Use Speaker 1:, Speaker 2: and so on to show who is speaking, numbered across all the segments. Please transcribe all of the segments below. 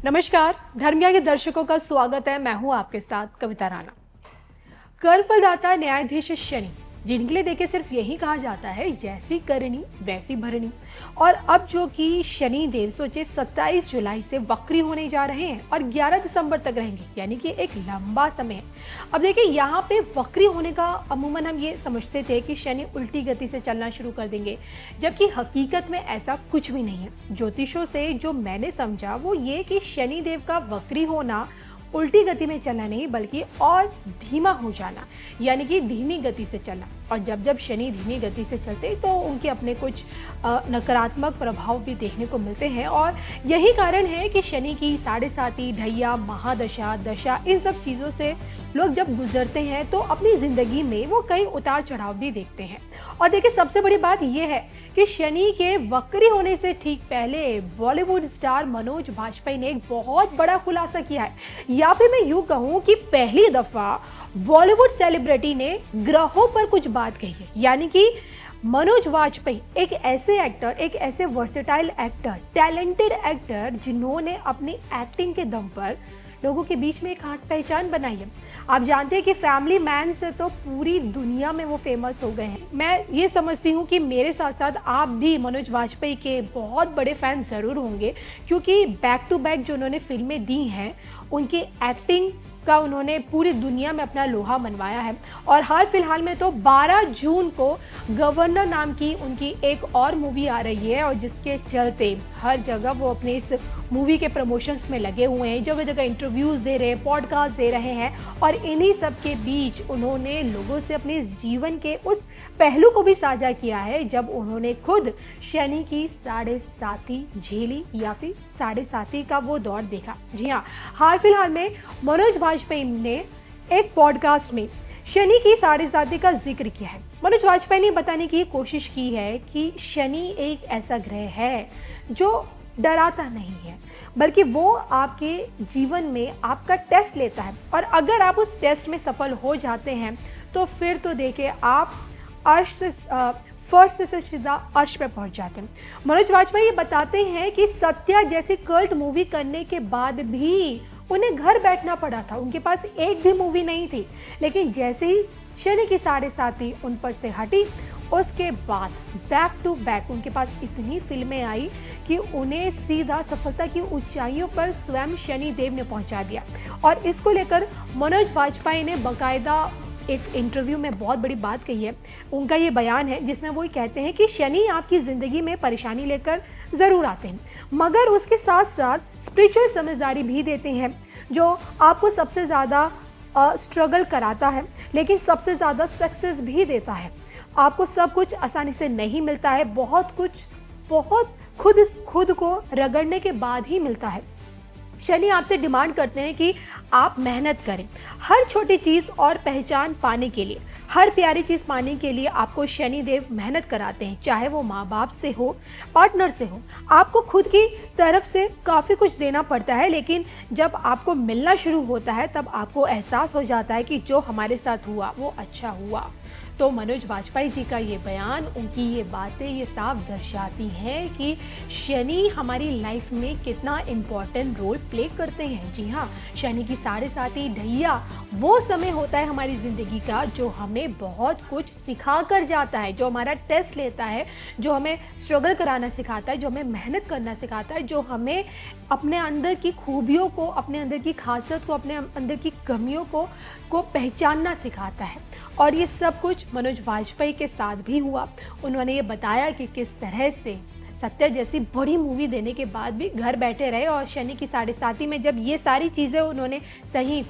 Speaker 1: नमस्कार, धर्मज्ञान के दर्शकों का स्वागत है। मैं हूं आपके साथ कविता राणा। कर फलदाता न्यायाधीश शनि, जिनके लिए देखिए सिर्फ यही कहा जाता है जैसी करनी वैसी भरनी। और अब जो कि शनि देव सोचे 27 जुलाई से वक्री होने जा रहे हैं और 11 दिसंबर तक रहेंगे, यानी कि एक लंबा समय है। अब देखिए यहाँ पे वक्री होने का अमूमन हम ये समझते थे कि शनि उल्टी गति से चलना शुरू कर देंगे, जबकि हकीकत में ऐसा कुछ भी नहीं है। ज्योतिषों से जो मैंने समझा वो ये कि शनि देव का वक्री होना उल्टी गति में चलना नहीं बल्कि और धीमा हो जाना, यानी कि धीमी गति से चलना। और जब जब शनि धीमी गति से चलते तो उनके अपने कुछ नकारात्मक प्रभाव भी देखने को मिलते हैं। और यही कारण है कि शनि की साढ़े साती, ढैया, महादशा, दशा, इन सब चीज़ों से लोग जब गुजरते हैं तो अपनी ज़िंदगी में वो कई उतार चढ़ाव भी देखते हैं। और देखिए सबसे बड़ी बात यह है कि शनि के वक्री होने से ठीक पहले बॉलीवुड स्टार मनोज वाजपेयी ने एक बहुत बड़ा खुलासा किया है, या फिर मैं यूँ कहूँ कि पहली दफ़ा बॉलीवुड सेलिब्रिटी ने ग्रहों पर कुछ बात कही है। यानी कि मनोज वाजपेयी एक ऐसे एक्टर, एक ऐसे वर्सेटाइल एक्टर, टैलेंटेड एक्टर जिन्होंने अपनी एक्टिंग के दम पर लोगों के बीच में एक खास पहचान बनाई है। आप जानते हैं कि फैमिली मैन से तो पूरी दुनिया में वो फेमस हो गए हैं। मैं ये समझती हूँ कि मेरे साथ साथ आप भी मनोज वाजपेयी के बहुत बड़े फैन ज़रूर होंगे, क्योंकि बैक टू बैक जो उन्होंने फिल्में दी हैं उनकी एक्टिंग का उन्होंने पूरी दुनिया में अपना लोहा मनवाया है। और हाल फिलहाल में तो 12 जून को गवर्नर नाम की उनकी एक और मूवी आ रही है, और जिसके चलते हर जगह वो अपने इस मूवी के प्रमोशंस में लगे हुए हैं, जगह जगह इंटरव्यूज़ दे रहे हैं, पॉडकास्ट दे रहे हैं। और इन्हीं सब के बीच उन्होंने लोगों से अपने जीवन के उस पहलू को भी साझा किया है जब उन्होंने खुद शनि की साढ़े साती झेली, या फिर साढ़े साती का वो दौर देखा। जी हाँ, हाल फिलहाल में मनोज वाजपेयी ने एक पॉडकास्ट में शनि की साढ़े साती का जिक्र किया है। मनोज वाजपेयी ने बताने की कोशिश की है कि शनि एक ऐसा ग्रह है जो डराता नहीं है, बल्कि वो आपके जीवन में आपका टेस्ट लेता है। और अगर आप उस टेस्ट में सफल हो जाते हैं तो फिर तो देखिए आप अर्श से फर्श से सीधा अर्श पर पहुंच जाते हैं। मनोज वाजपेयी बताते हैं कि सत्या जैसी कल्ट मूवी करने के बाद भी उन्हें घर बैठना पड़ा था, उनके पास एक भी मूवी नहीं थी। लेकिन जैसे ही शनि की साढ़े साती उन पर से हटी, उसके बाद बैक टू बैक उनके पास इतनी फिल्में आई कि उन्हें सीधा सफलता की ऊंचाइयों पर स्वयं शनि देव ने पहुंचा दिया। और इसको लेकर मनोज वाजपेयी ने बाकायदा एक इंटरव्यू में बहुत बड़ी बात कही है। उनका ये बयान है जिसमें वो कहते हैं कि शनि आपकी ज़िंदगी में परेशानी लेकर ज़रूर आते हैं, मगर उसके साथ साथ स्पिरिचुअल समझदारी भी देते हैं, जो आपको सबसे ज़्यादा स्ट्रगल कराता है लेकिन सबसे ज़्यादा सक्सेस भी देता है। आपको सब कुछ आसानी से नहीं मिलता है, बहुत कुछ बहुत खुद को रगड़ने के बाद ही मिलता है। शनि आपसे डिमांड करते हैं कि आप मेहनत करें हर छोटी चीज़ और पहचान पाने के लिए, हर प्यारी चीज़ पाने के लिए आपको शनि देव मेहनत कराते हैं, चाहे वो माँ बाप से हो, पार्टनर से हो। आपको खुद की तरफ से काफ़ी कुछ देना पड़ता है, लेकिन जब आपको मिलना शुरू होता है तब आपको एहसास हो जाता है कि जो हमारे साथ हुआ वो अच्छा हुआ। तो मनोज वाजपेयी जी का ये बयान, उनकी ये बातें ये साफ दर्शाती हैं कि शनि हमारी लाइफ में कितना इम्पॉर्टेंट रोल प्ले करते हैं। जी हाँ, शनि की साढ़े साती ढैया वो समय होता है हमारी ज़िंदगी का जो हमें बहुत कुछ सिखा कर जाता है, जो हमारा टेस्ट लेता है, जो हमें स्ट्रगल कराना सिखाता है, जो हमें मेहनत करना सिखाता है, जो हमें अपने अंदर की खूबियों को, अपने अंदर की खासियत को, अपने अंदर की कमियों को पहचानना सिखाता है। और ये सब कुछ मनोज वाजपेयी के साथ भी हुआ। उन्होंने ये बताया कि किस तरह से सत्या जैसी बड़ी मूवी देने के बाद भी घर बैठे रहे, और शनि की साढ़े साती में जब ये सारी चीज़ें उन्होंने सही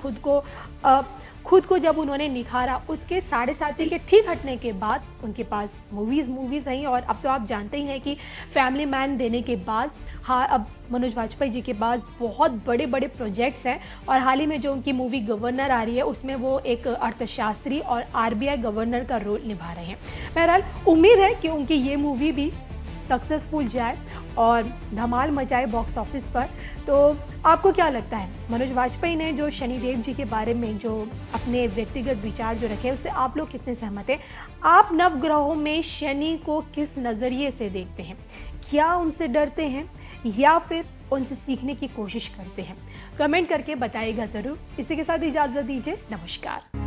Speaker 1: खुद को जब उन्होंने निखारा, उसके साढ़े साती के ठीक हटने के बाद उनके पास मूवीज़ आई। और अब तो आप जानते ही हैं कि फैमिली मैन देने के बाद हाँ, अब मनोज वाजपेयी जी के पास बहुत बड़े बड़े प्रोजेक्ट्स हैं। और हाल ही में जो उनकी मूवी गवर्नर आ रही है उसमें वो एक अर्थशास्त्री और आरबीआई गवर्नर का रोल निभा रहे हैं। बहरहाल उम्मीद है कि उनकी ये मूवी भी सक्सेसफुल जाए और धमाल मचाए बॉक्स ऑफिस पर। तो आपको क्या लगता है, मनोज वाजपेयी ने जो शनिदेव जी के बारे में जो अपने व्यक्तिगत विचार जो रखे हैं उससे आप लोग कितने सहमत हैं? आप नवग्रहों में शनि को किस नज़रिए से देखते हैं? क्या उनसे डरते हैं या फिर उनसे सीखने की कोशिश करते हैं? कमेंट करके बताइएगा ज़रूर। इसी के साथ इजाज़त दीजिए, नमस्कार।